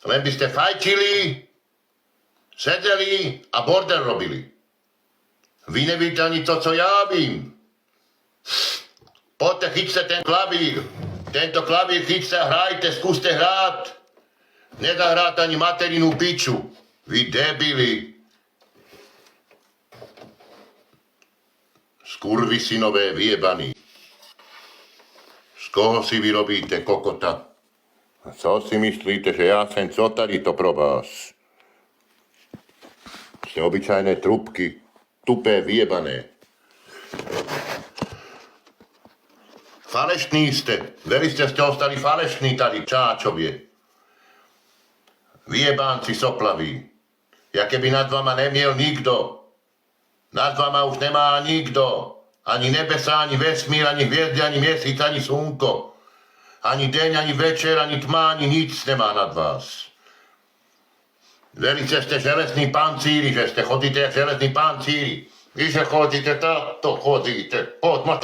Len by ste fajčili, sedeli a bordel robili. Vy nevíte ani to, co ja vím. Poďte, chyťte ten klavír. Tento klavír chyťte a hrajte, skúste hrať. Nezahráte ani materinú piču. Vy debili. Skurvisinové vyjebaní. Z koho si vy robíte kokota? A co si myslíte, že ja sem co tady to pro vás? Ste obyčajné trubky, tupé vyjebané. Falešní ste, veri ste ostali falešní tady, čáčovie. Vyjebánci soplaví. Ja keby nad vama nemiel nikto. Nad vama už nemá nikto. Ani nebesa, ani vesmír, ani hviezdy, ani mesiac, ani slnko. Ani deň, ani večer, ani tma, ani nic nemá nad vás. Veli, že ste železní pancíri, že ste chodíte jak železní pancíri. Vy, že chodíte takto, chodíte. Poď,